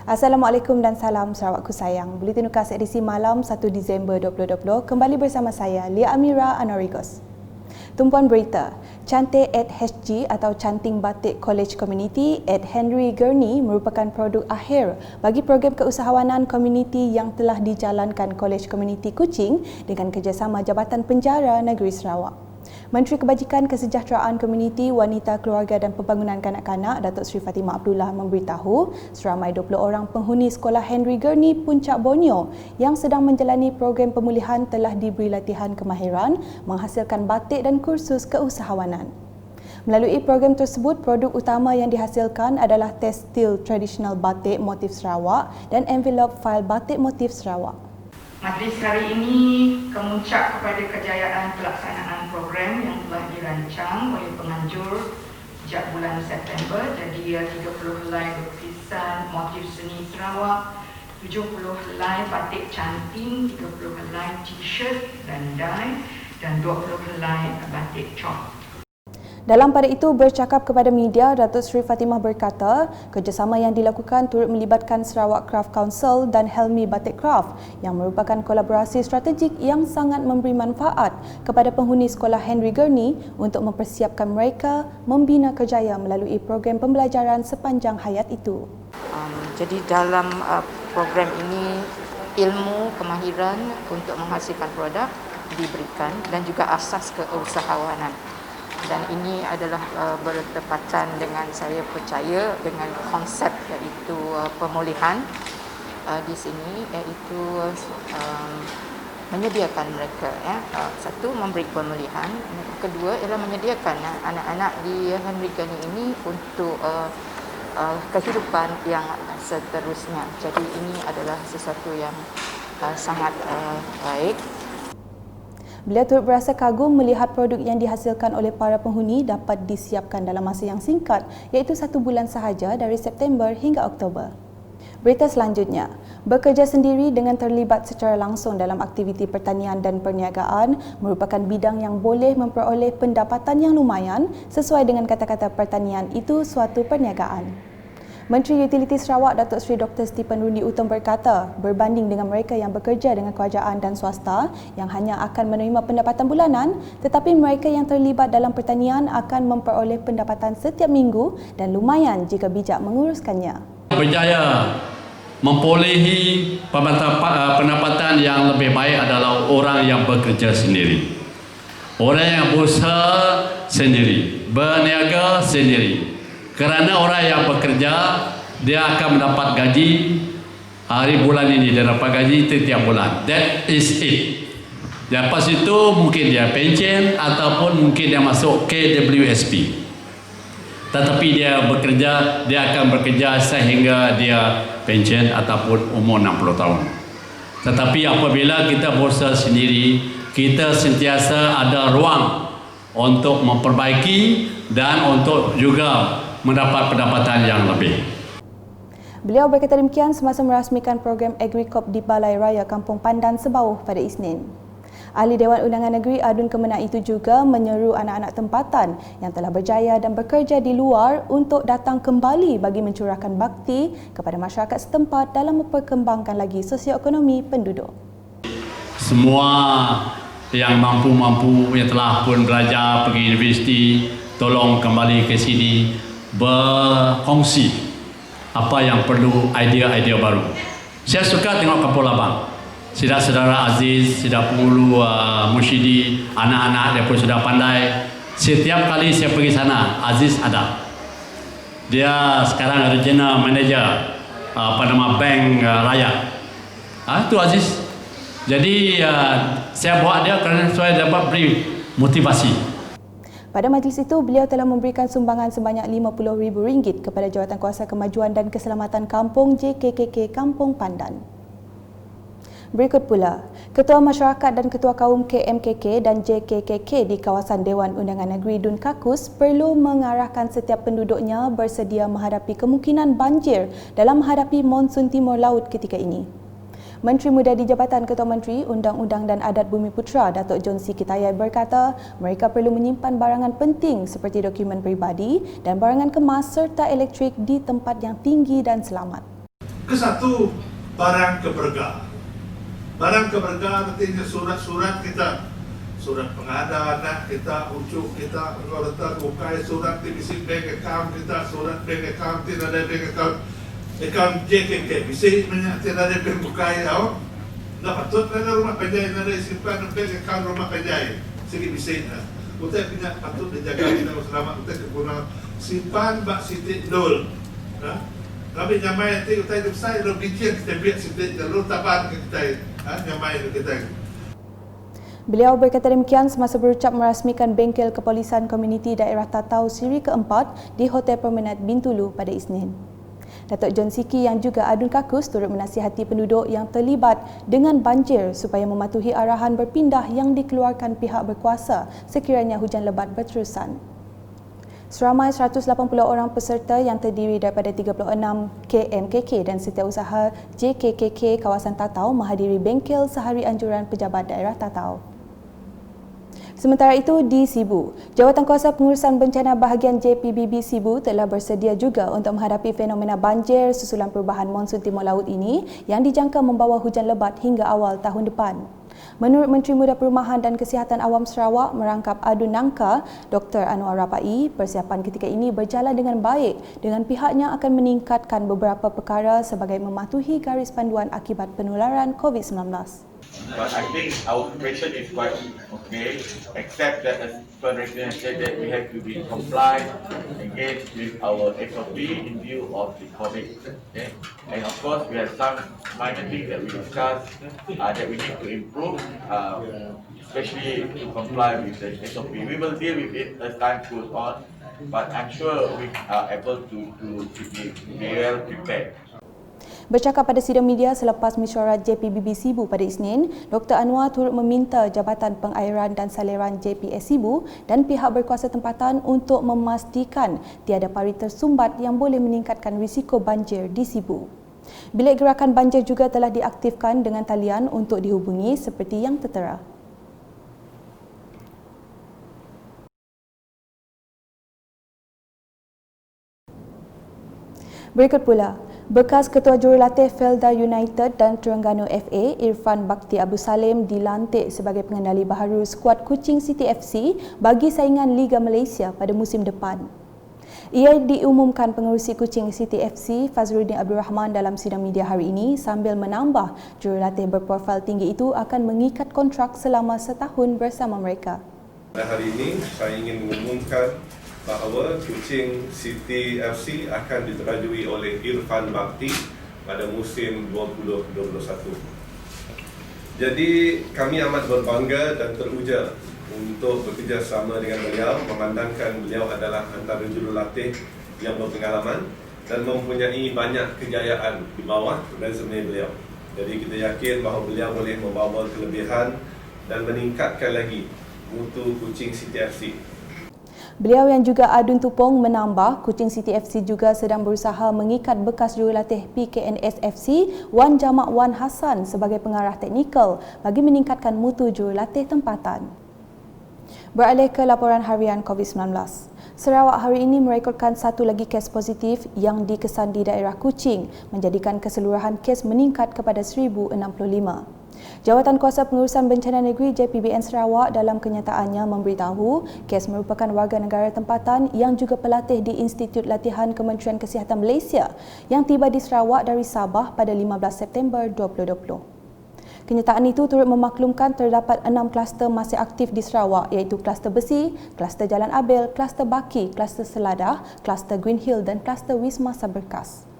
Assalamualaikum dan salam Sarawakku sayang. Buletin Ukas edisi malam 1 Disember 2020 kembali bersama saya Lia Amira Anorigos. Tumpuan berita, Cantik @HG atau Canting Batik College Community @Henry Gurney merupakan produk akhir bagi program keusahawanan komuniti yang telah dijalankan College Community Kuching dengan kerjasama Jabatan Penjara Negeri Sarawak. Menteri Kebajikan Kesejahteraan Komuniti, Wanita, Keluarga dan Pembangunan Kanak-kanak Datuk Seri Fatimah Abdullah memberitahu seramai 20 orang penghuni sekolah Henry Gurney Puncak Borneo yang sedang menjalani program pemulihan telah diberi latihan kemahiran menghasilkan batik dan kursus keusahawanan. Melalui program tersebut, produk utama yang dihasilkan adalah tekstil tradisional batik motif Sarawak dan envelop fail batik motif Sarawak. Majlis hari ini kemuncak kepada kejayaan pelaksanaan program yang telah dirancang oleh penganjur sejak bulan September. Jadi 30 helai lukisan motif seni Sarawak, 70 helai batik canting, 30 helai t-shirt dan dye dan 20 helai batik chalk. Dalam pada itu, bercakap kepada media, Datuk Seri Fatimah berkata, kerjasama yang dilakukan turut melibatkan Sarawak Craft Council dan Helmi Batik Craft yang merupakan kolaborasi strategik yang sangat memberi manfaat kepada penghuni sekolah Henry Gurney untuk mempersiapkan mereka membina kerjaya melalui program pembelajaran sepanjang hayat itu. Jadi dalam program ini, ilmu kemahiran untuk menghasilkan produk diberikan dan juga asas keusahawanan. Dan ini adalah bertepatan dengan saya percaya dengan konsep iaitu pemulihan di sini, iaitu menyediakan mereka satu memberi pemulihan, kedua ialah menyediakan anak-anak di Henry Gurney ini untuk kehidupan yang seterusnya. Jadi ini adalah sesuatu yang sangat baik. Beliau turut berasa kagum melihat produk yang dihasilkan oleh para penghuni dapat disiapkan dalam masa yang singkat, iaitu 1 bulan sahaja dari September hingga Oktober. Berita selanjutnya, bekerja sendiri dengan terlibat secara langsung dalam aktiviti pertanian dan perniagaan merupakan bidang yang boleh memperoleh pendapatan yang lumayan sesuai dengan kata-kata pertanian itu suatu perniagaan. Menteri Utiliti Sarawak Datuk Seri Dr. Stephen Rundi Utom berkata, berbanding dengan mereka yang bekerja dengan kerajaan dan swasta yang hanya akan menerima pendapatan bulanan, tetapi mereka yang terlibat dalam pertanian akan memperoleh pendapatan setiap minggu dan lumayan jika bijak menguruskannya. Berjaya memperolehi pendapatan yang lebih baik adalah orang yang bekerja sendiri. Orang yang berusaha sendiri, berniaga sendiri. Kerana orang yang bekerja, dia akan mendapat gaji hari bulan ini, dia dapat gaji setiap bulan. That is it. Lepas itu mungkin dia pension ataupun mungkin dia masuk KWSP. Tetapi dia bekerja, dia akan bekerja sehingga dia pension ataupun umur 60 tahun. Tetapi apabila kita berusaha sendiri, kita sentiasa ada ruang untuk memperbaiki dan untuk juga mendapat pendapatan yang lebih. Beliau berkata demikian semasa merasmikan program Agricop di Balai Raya Kampung Pandan Sebauh pada Isnin. Ahli Dewan Undangan Negeri Adun Kemenang itu juga menyeru anak-anak tempatan yang telah berjaya dan bekerja di luar untuk datang kembali bagi mencurahkan bakti kepada masyarakat setempat dalam memperkembangkan lagi sosioekonomi penduduk. Semua yang mampu-mampu yang telah pun belajar pergi universiti, tolong kembali ke sini berkongsi apa yang perlu idea-idea baru. Saya suka tengok Kampung Labang. Saudara Aziz, Saudara Pengulu Musyidi, anak-anak dia pun sudah pandai. Setiap kali saya pergi sana, Aziz ada. Dia sekarang regional manager bank rakyat. Itu Aziz. Jadi saya buat dia kerana saya dapat beri motivasi. Pada majlis itu, beliau telah memberikan sumbangan sebanyak RM50,000 kepada Jawatankuasa Kemajuan dan Keselamatan Kampung JKKK Kampung Pandan. Berikut pula, Ketua Masyarakat dan Ketua Kaum KMKK dan JKKK di kawasan Dewan Undangan Negeri Dun Kakus perlu mengarahkan setiap penduduknya bersedia menghadapi kemungkinan banjir dalam menghadapi monsun timur laut ketika ini. Menteri Muda di Jabatan Ketua Menteri Undang-Undang dan Adat Bumi Putra Datuk John C. Kitayai berkata mereka perlu menyimpan barangan penting seperti dokumen peribadi dan barangan kemas serta elektrik di tempat yang tinggi dan selamat. Kesatu, barang keberga. Barang keberga artinya surat-surat kita, surat pengadaan kita, ucuk kita, letak bukai surat divisi bank account kita, surat bank account tidak ada bank account JKK, bisa banyak tidak ada bank bukai tau. Nggak patut ada rumah penjahit, ada simpan bank account rumah penjahit, segi bisa. Kita punya patut dijaga kita selama kita guna simpan bak sitik dol. Kami nyamai nanti kita hidup saya lo bikin kita biar sitik dol tabar kita, nyamai kita. Beliau berkata demikian semasa berucap merasmikan bengkel kepolisian komuniti daerah Tatau siri keempat di Hotel Promenade Bintulu pada Isnin. Datuk John Siki yang juga adun kakus turut menasihati penduduk yang terlibat dengan banjir supaya mematuhi arahan berpindah yang dikeluarkan pihak berkuasa sekiranya hujan lebat berterusan. Seramai 180 orang peserta yang terdiri daripada 36 KMKK dan setiausaha JKKK kawasan Tatau menghadiri bengkel sehari anjuran pejabat daerah Tatau. Sementara itu, di Sibu, Jawatankuasa Pengurusan Bencana Bahagian JPBB Sibu telah bersedia juga untuk menghadapi fenomena banjir susulan perubahan monsun timur laut ini yang dijangka membawa hujan lebat hingga awal tahun depan. Menurut Menteri Muda Perumahan dan Kesihatan Awam Sarawak merangkap adun nangka, Dr. Anwar Rapai, persiapan ketika ini berjalan dengan baik dengan pihaknya akan meningkatkan beberapa perkara sebagai mematuhi garis panduan akibat penularan COVID-19. But I think our preparation is quite okay, except that as per regulation said that we have to be compliant again with our SOP in view of the COVID. Okay? And of course, we have some minor things that we discussed that we need to improve, especially to comply with the SOP. We will deal with it as time goes on, but I'm sure we are able to be well prepared. Bercakap pada sidang media selepas mesyuarat JPBB Sibu pada Isnin, Dr. Anwar turut meminta Jabatan Pengairan dan Saliran JPS Sibu dan pihak berkuasa tempatan untuk memastikan tiada pari tersumbat yang boleh meningkatkan risiko banjir di Sibu. Bilik gerakan banjir juga telah diaktifkan dengan talian untuk dihubungi seperti yang tertera. Berikut pula, bekas Ketua Jurulatih Felda United dan Terengganu FA, Irfan Bakti Abu Salim dilantik sebagai pengendali baharu skuad Kuching City FC bagi saingan Liga Malaysia pada musim depan. Ia diumumkan pengerusi Kuching City FC Fazruddin Abdul Rahman dalam sidang media hari ini sambil menambah jurulatih berprofil tinggi itu akan mengikat kontrak selama setahun bersama mereka. Hari ini saya ingin mengumumkan bahawa Kuching City FC akan diterajui oleh Irfan Bakti pada musim 2021. Jadi kami amat berbangga dan teruja untuk bekerjasama dengan beliau, memandangkan beliau adalah antara jurulatih yang berpengalaman dan mempunyai banyak kejayaan di bawah resume beliau. Jadi kita yakin bahawa beliau boleh membawa kelebihan dan meningkatkan lagi mutu Kuching City FC. Beliau yang juga adun tupung menambah, Kuching City FC juga sedang berusaha mengikat bekas jurulatih PKNS FC Wan Jamak Wan Hassan sebagai pengarah teknikal bagi meningkatkan mutu jurulatih tempatan. Beralih ke laporan harian COVID-19. Sarawak hari ini merekodkan satu lagi kes positif yang dikesan di daerah Kuching, menjadikan keseluruhan kes meningkat kepada 1,065. Jawatankuasa Pengurusan Bencana Negeri JPBN Sarawak dalam kenyataannya memberitahu kes merupakan warga negara tempatan yang juga pelatih di Institut Latihan Kementerian Kesihatan Malaysia yang tiba di Sarawak dari Sabah pada 15 September 2020. Kenyataan itu turut memaklumkan terdapat 6 kluster masih aktif di Sarawak iaitu kluster Besi, kluster Jalan Abil, kluster Baki, kluster Seladah, kluster Green Hill dan kluster Wisma Saberkas.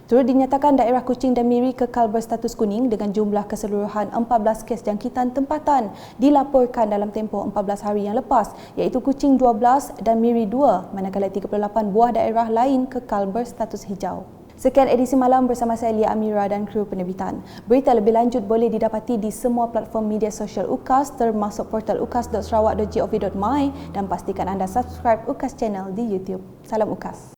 Turut dinyatakan daerah Kuching dan Miri kekal berstatus kuning dengan jumlah keseluruhan 14 kes jangkitan tempatan dilaporkan dalam tempoh 14 hari yang lepas iaitu Kuching 12 dan Miri 2 manakala 38 buah daerah lain kekal berstatus hijau. Sekian edisi malam bersama saya Lia Amira dan kru penerbitan. Berita lebih lanjut boleh didapati di semua platform media sosial UKAS termasuk portal ukas.sarawak.gov.my dan pastikan anda subscribe UKAS Channel di YouTube. Salam UKAS.